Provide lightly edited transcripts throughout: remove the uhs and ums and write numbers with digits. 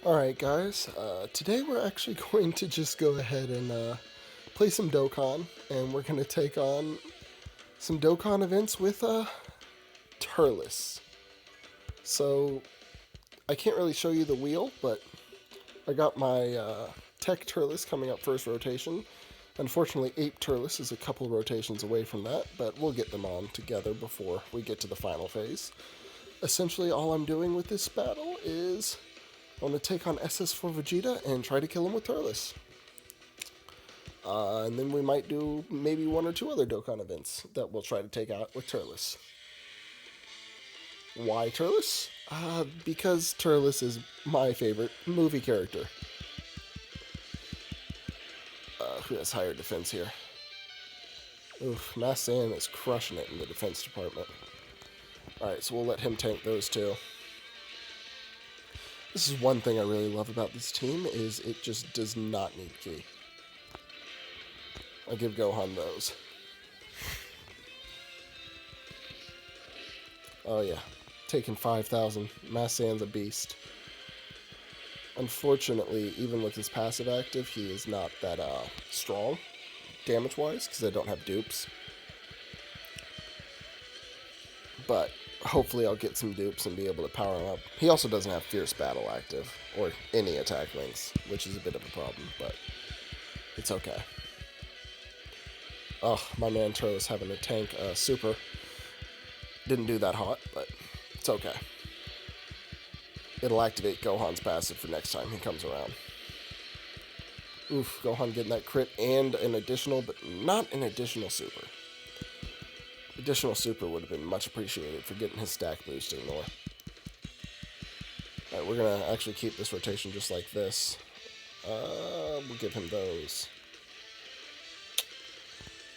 Alright guys, today we're actually going to just go ahead and play some Dokkan, and we're going to take on some Dokkan events with Turles. So, I can't really show you the wheel, but I got my Tech Turles coming up first rotation. Unfortunately, Ape Turles is a couple rotations away from that, but we'll get them on together before we get to the final phase. Essentially, all I'm doing with this battle is I'm going to take on SS4 Vegeta and try to kill him with Turles. And then we might do maybe one or two other Dokkan events that we'll try to take out with Turles. Why Turles? Because Turles is my favorite movie character. Who has higher defense here? Oof, Massan is crushing it in the defense department. Alright, so we'll let him tank those two. This is one thing I really love about this team, is it just does not need ki. I'll give Gohan those. Oh yeah, taking 5,000. Massan's a beast. Unfortunately, even with his passive active, he is not that strong, damage-wise, because I don't have dupes. But hopefully I'll get some dupes and be able to power him up. He also doesn't have Fierce Battle active, or any attack links, which is a bit of a problem, but it's okay. Oh, my man Turles having to tank Super. Didn't do that hot, but it's okay. It'll activate Gohan's passive for next time he comes around. Oof, Gohan getting that crit and an additional, but not an additional super. Additional super would have been much appreciated for getting his stack boosting more. Alright, we're going to actually keep this rotation just like this. We'll give him those.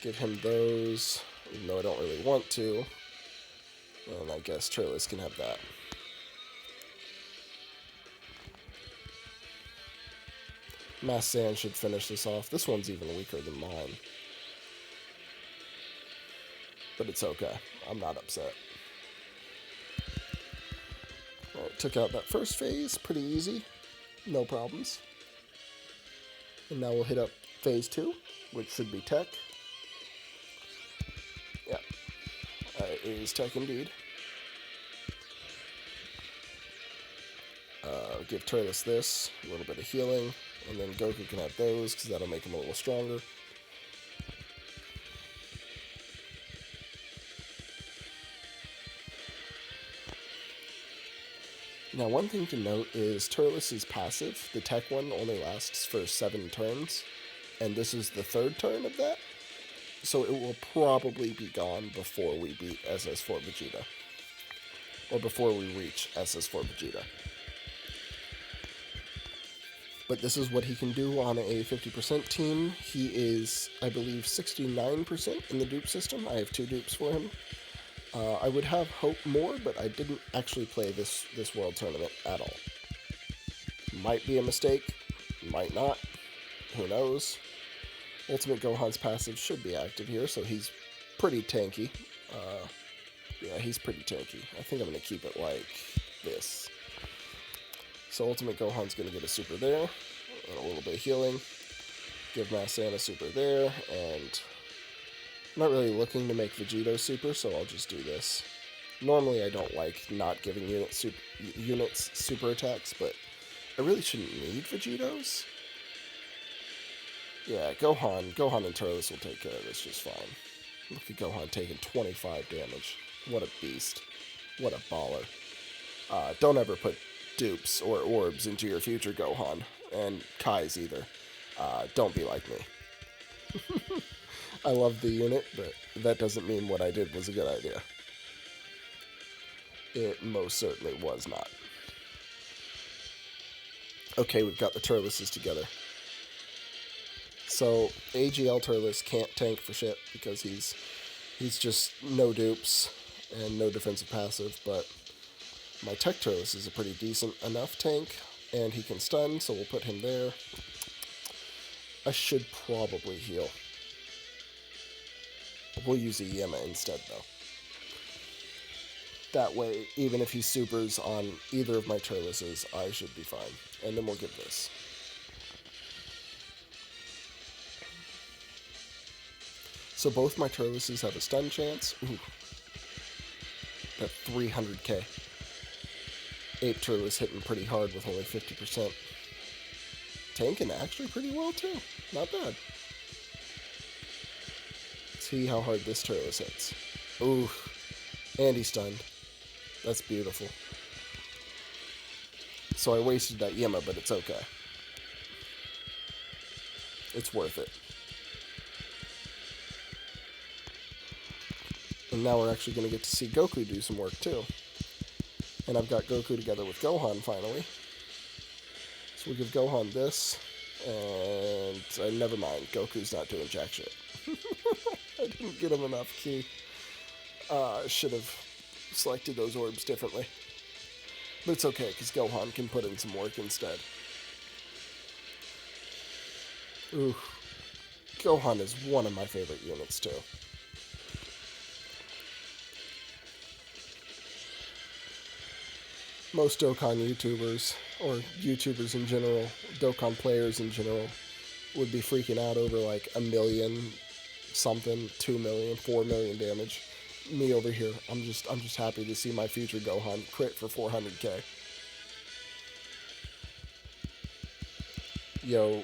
Give him those, even though I don't really want to. And I guess Turles can have that. Massan should finish this off. This one's even weaker than mine. But it's okay. I'm not upset. Alright, took out that first phase. Pretty easy. No problems. And now we'll hit up phase 2, which should be tech. Yeah. It is tech indeed. Give Turles this. A little bit of healing. And then Goku can have those, because that'll make him a little stronger. Now, one thing to note is Turles' passive, the tech one, only lasts for 7 turns. And this is the 3rd turn of that. So it will probably be gone before we beat SS4 Vegeta. Or before we reach SS4 Vegeta. But this is what he can do on a 50% team. He is, I believe, 69% in the dupe system. I have 2 dupes for him. I would have hoped more, but I didn't actually play this world tournament at all. Might be a mistake, might not. Who knows? Ultimate Gohan's passive should be active here, so he's pretty tanky. Yeah, he's pretty tanky. I think I'm going to keep it like this. So Ultimate Gohan's going to get a super there, and a little bit of healing. Give Massan a super there, and I'm not really looking to make Vegito super, so I'll just do this. Normally I don't like not giving units super attacks, but I really shouldn't need Vegitos. Yeah, Gohan and Turles will take care of this just fine. Look at Gohan taking 25 damage. What a beast. What a baller. Don't ever put dupes or orbs into your future Gohan, and Kai's either. Don't be like me. I love the unit, but that doesn't mean what I did was a good idea. It most certainly was not. Okay, we've got the Turleses together. So, AGL Turles can't tank for shit because he's just no dupes and no defensive passive, but my Tech Turles is a pretty decent enough tank, and he can stun, so we'll put him there. I should probably heal. We'll use a Yema instead, though. That way, even if he supers on either of my Turleses, I should be fine. And then we'll give this. So both my Turleses have a stun chance. Ooh. At 300k. Ape Turles hitting pretty hard with only 50%. Tanking actually pretty well too. Not bad. See how hard this Turles hits. Ooh. And he's stunned. That's beautiful. So I wasted that Yima, but it's okay. It's worth it. And now we're actually going to get to see Goku do some work too. And I've got Goku together with Gohan finally. So we'll give Gohan this. And never mind, Goku's not doing jack shit. I didn't get him enough ki. Should have selected those orbs differently. But it's okay, because Gohan can put in some work instead. Ooh. Gohan is one of my favorite units, too. Most Dokkan YouTubers, or YouTubers in general, Dokkan players in general, would be freaking out over like 1 million something, 2 million, 4 million damage. Me over here, I'm just happy to see my future Gohan crit for 400k. Yo,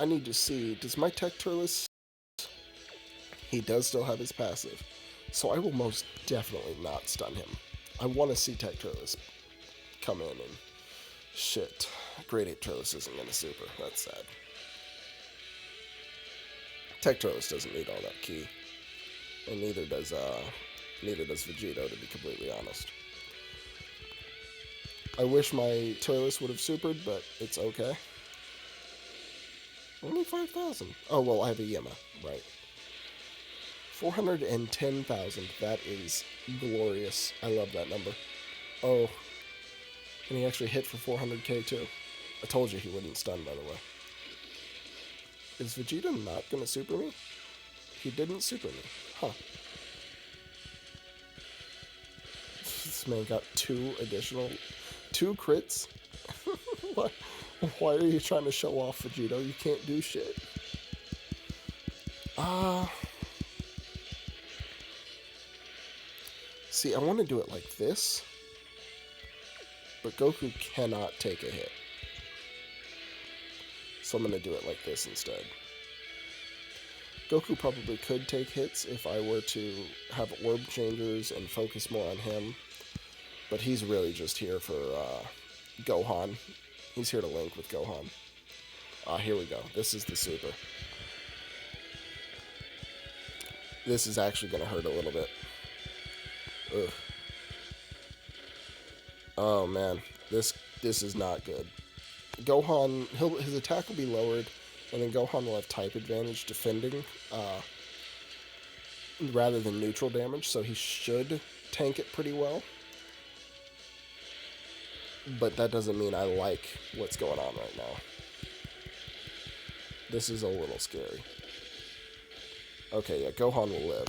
I need to see, does my Tech Turles? He does still have his passive, so I will most definitely not stun him. I want to see Tech Turles come in and shit. Great Ape Turles isn't gonna super. That's sad. Tech Turles doesn't need all that ki, and neither does Vegito, to be completely honest. I wish my Turles would have supered, but it's okay. Only 5,000. Oh well, I have a Yima, right? 410,000. That is glorious. I love that number. Oh. And he actually hit for 400k too. I told you he wouldn't stun, by the way. Is Vegeta not going to super me? He didn't super me. Huh. This man got 2 crits? Why are you trying to show off, Vegito? You can't do shit. See, I want to do it like this. But Goku cannot take a hit. So I'm going to do it like this instead. Goku probably could take hits if I were to have orb changers and focus more on him. But he's really just here for Gohan. He's here to link with Gohan. Here we go. This is the super. This is actually going to hurt a little bit. Ugh. Oh man, this is not good. Gohan, his attack will be lowered, and then Gohan will have type advantage defending rather than neutral damage, so he should tank it pretty well. But that doesn't mean I like what's going on right now. This is a little scary. Okay, yeah, Gohan will live,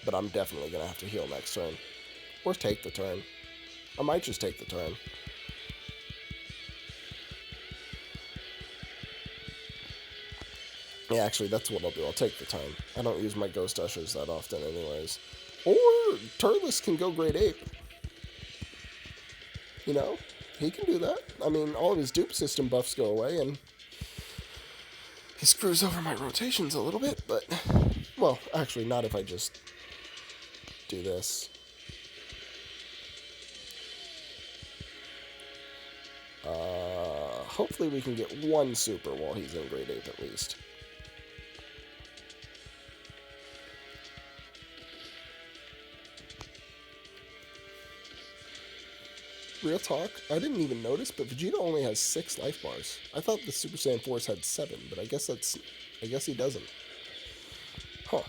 but I'm definitely going to have to heal next turn. Or take the turn. I might just take the turn. Yeah, actually, that's what I'll do. I'll take the turn. I don't use my Ghost Ushers that often anyways. Or Turles can go Great Ape. You know, he can do that. I mean, all of his dupe system buffs go away, and he screws over my rotations a little bit, but... Well, actually, not if I just do this. Hopefully we can get 1 super while he's in Great Ape at least. Real talk, I didn't even notice, but Vegeta only has 6 life bars. I thought the Super Saiyan 4s had 7, but I guess he doesn't. Huh.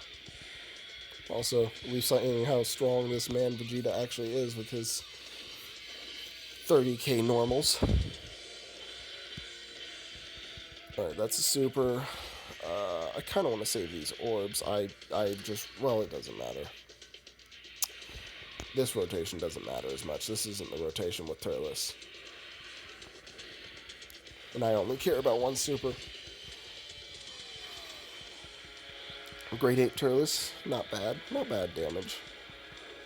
Also, we've seen how strong this man Vegeta actually is with his 30k normals. Alright, that's a super. I kind of want to save these orbs. Well, it doesn't matter. this rotation doesn't matter as much. This isn't the rotation with Turles. And I only care about one super. Grade 8 Turles, not bad. Not bad damage.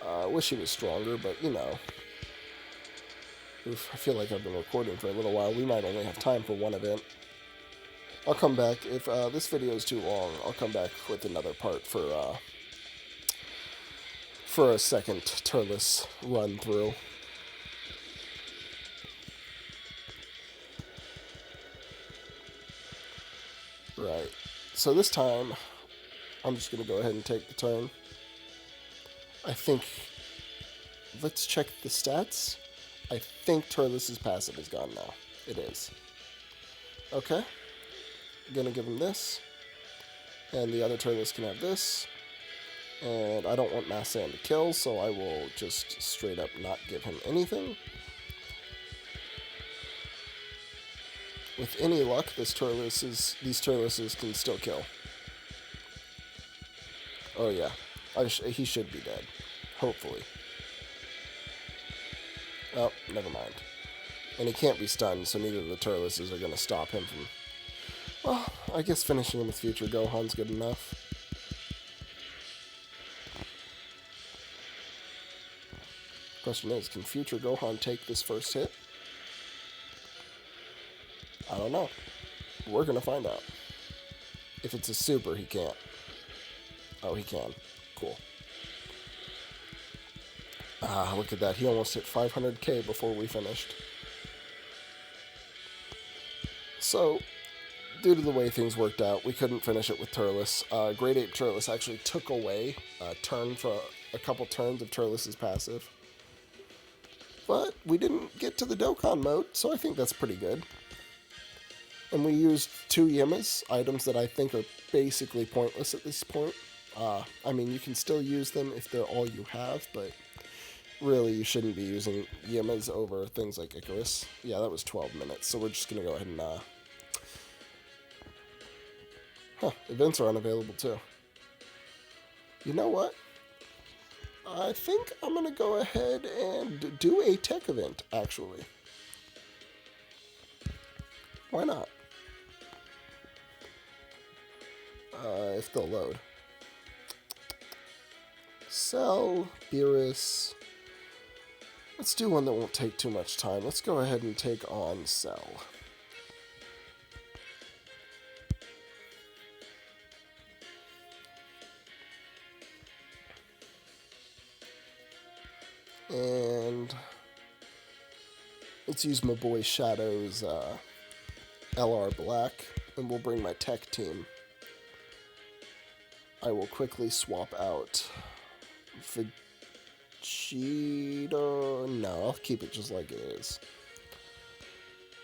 I wish he was stronger, but you know. Oof, I feel like I've been recording for a little while. We might only have time for one event. I'll come back. If this video is too long, I'll come back with another part for a second Turles run through. Right. So this time, I'm just going to go ahead and take the turn. I think... Let's check the stats. I think Turles' passive is gone now. It is. Okay. Gonna give him this. And the other Turles can have this. And I don't want Mass Sand to kill, so I will just straight up not give him anything. With any luck, these Turles can still kill. Oh yeah. He should be dead. Hopefully. Oh, never mind. And he can't be stunned, so neither of the Turles are going to stop him from... Well, I guess finishing him with Future Gohan's good enough. Question is, can Future Gohan take this first hit? I don't know. We're going to find out. If it's a super, he can't. Oh, he can. Cool. Ah, look at that. He almost hit 500k before we finished. So, due to the way things worked out, we couldn't finish it with Turles. Grade 8 Turles actually took away a turn for a couple turns of Turles' passive. But we didn't get to the Dokkan mode, so I think that's pretty good. And we used 2 Yimas, items that I think are basically pointless at this point. I mean, you can still use them if they're all you have, but really you shouldn't be using Yimas over things like Icarus. Yeah, that was 12 minutes, so we're just going to go ahead and... events are unavailable too. You know what? I think I'm going to go ahead and do a tech event, actually. Why not? If they'll load. Cell, Beerus. Let's do one that won't take too much time. Let's go ahead and take on Cell. And let's use my boy Shadow's LR Black, and we'll bring my tech team. I will quickly swap out Vegeta. No, I'll keep it just like it is.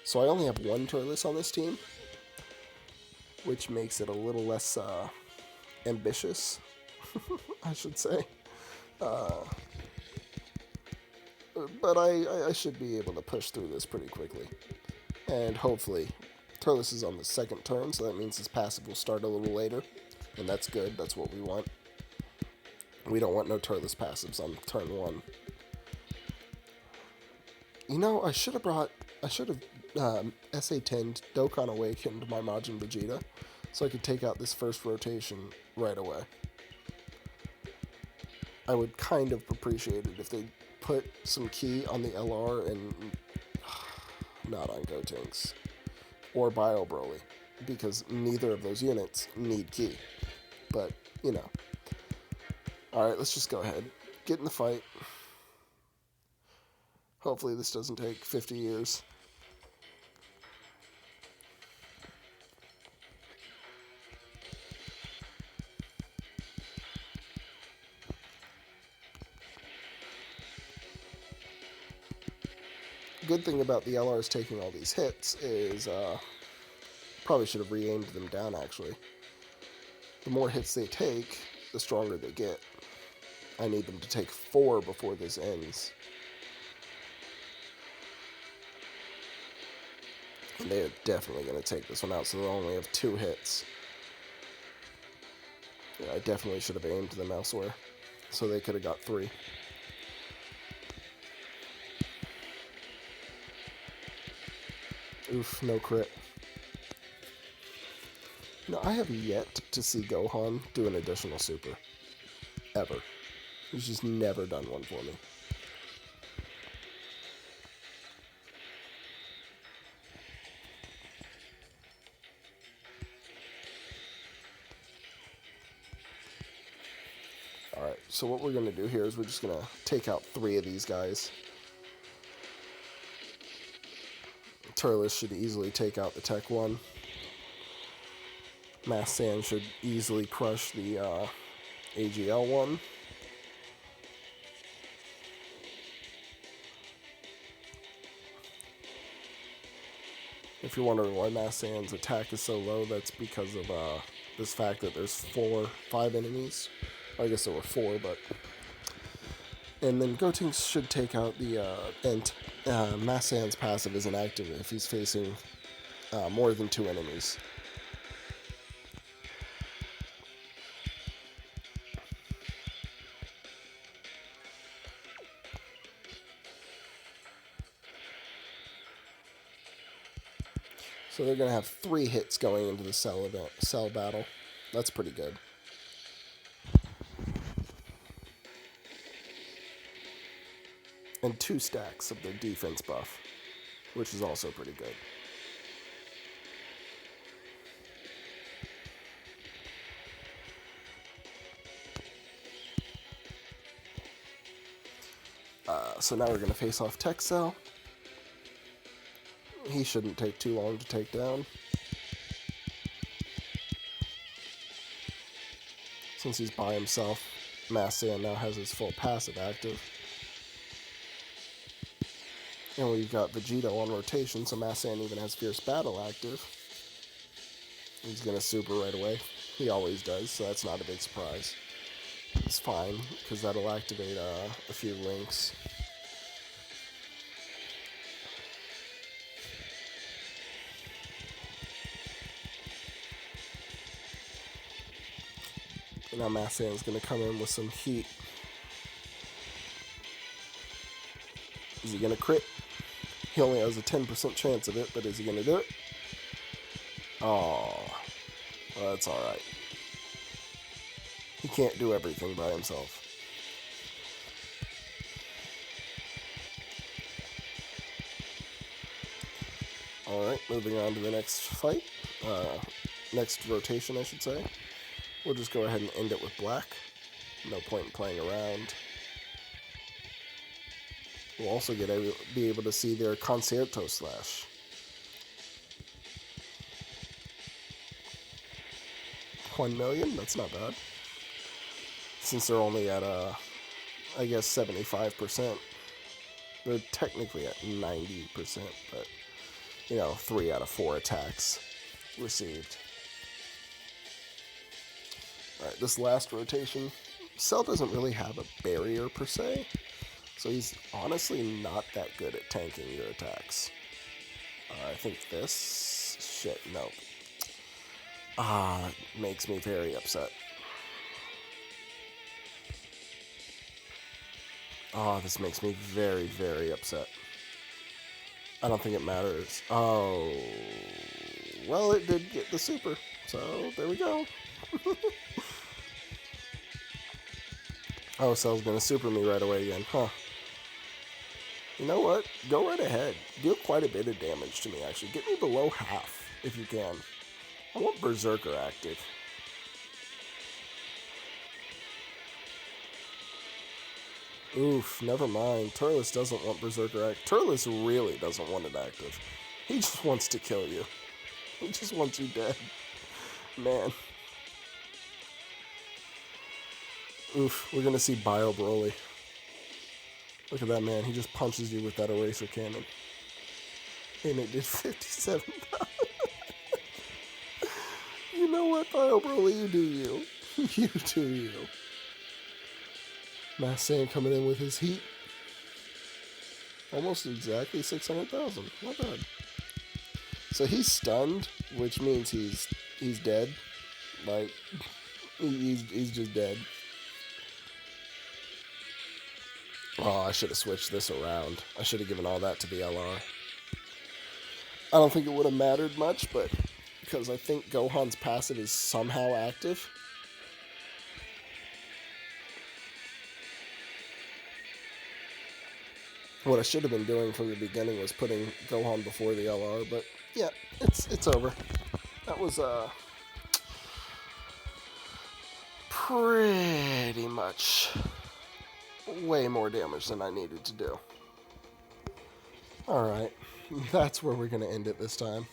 So I only have one Turles on this team, which makes it a little less ambitious, I should say. But I should be able to push through this pretty quickly. And hopefully, Turles is on the second turn, so that means his passive will start a little later. And that's good, that's what we want. We don't want no Turles passives on turn 1. You know, I should have SA10'd Dokkan Awakened my Majin Vegeta, so I could take out this first rotation right away. I would kind of appreciate it if they put some key on the LR and not on Gotenks or Bio Broly, because neither of those units need key. But, you know. Alright, let's just go ahead. Get in the fight. Hopefully this doesn't take 50 years. Good thing about the LRs taking all these hits is, probably should have re-aimed them down, actually. The more hits they take, the stronger they get. I need them to take 4 before this ends. And they are definitely going to take this one out, so they'll only have 2 hits. Yeah, I definitely should have aimed them elsewhere, so they could have got 3. Oof, no crit. No, I have yet to see Gohan do an additional super. Ever. He's just never done one for me. Alright, so what we're going to do here is we're just going to take out 3 of these guys. Turles should easily take out the Tech 1. Mass Sand should easily crush the AGL 1. If you're wondering why Mass Sand's attack is so low, that's because of this fact that there's 5 enemies. I guess there were 4, but... And then Gotenks should take out the... Mass Sand's passive isn't active if he's facing more than 2 enemies. So they're going to have 3 hits going into the cell battle. That's pretty good. And 2 stacks of their defense buff, which is also pretty good. So now we're going to face off Tech Cell. He shouldn't take too long to take down. Since he's by himself, Mass Sand now has his full passive active. And we've got Vegeta on rotation, so Mass Sand even has Fierce Battle active. He's going to super right away. He always does, so that's not a big surprise. It's fine, because that'll activate a few links. And now Mass Sand's going to come in with some heat. Is he going to crit? He only has a 10% chance of it, but is he going to do it? Oh, well, that's alright. He can't do everything by himself. Alright, moving on to the next fight. Next rotation, I should say. We'll just go ahead and end it with black. No point in playing around. We'll also be able to see their Concierto Slash. $1 million? That's not bad. Since they're only at, I guess, 75%. They're technically at 90%, but, 3 out of 4 attacks received. Alright, this last rotation, Cell doesn't really have a barrier per se, so he's honestly not that good at tanking your attacks. I think this... shit, no. That makes me very upset. This makes me very, very upset. I don't think it matters. Oh, well, it did get the super, so there we go. Oh, Cell's gonna super me right away again, huh? You know what? Go right ahead. Deal quite a bit of damage to me, actually. Get me below half, if you can. I want Berserker active. Oof, never mind. Turles doesn't want Berserker active. Turles really doesn't want it active. He just wants to kill you. He just wants you dead. Man. Oof, we're gonna see Bio Broly. Look at that man, he just punches you with that eraser cannon. And it did 57,000. You know what, Bio Broly, you do you. You do you. Mass Sand coming in with his heat. Almost exactly 600,000. Not bad. So he's stunned, which means he's dead. Like, he's just dead. Oh, I should have switched this around. I should have given all that to the LR. I don't think it would have mattered much, but because I think Gohan's passive is somehow active. What I should have been doing from the beginning was putting Gohan before the LR, but yeah, it's over. That was pretty much way more damage than I needed to do. Alright, that's where we're going to end it this time.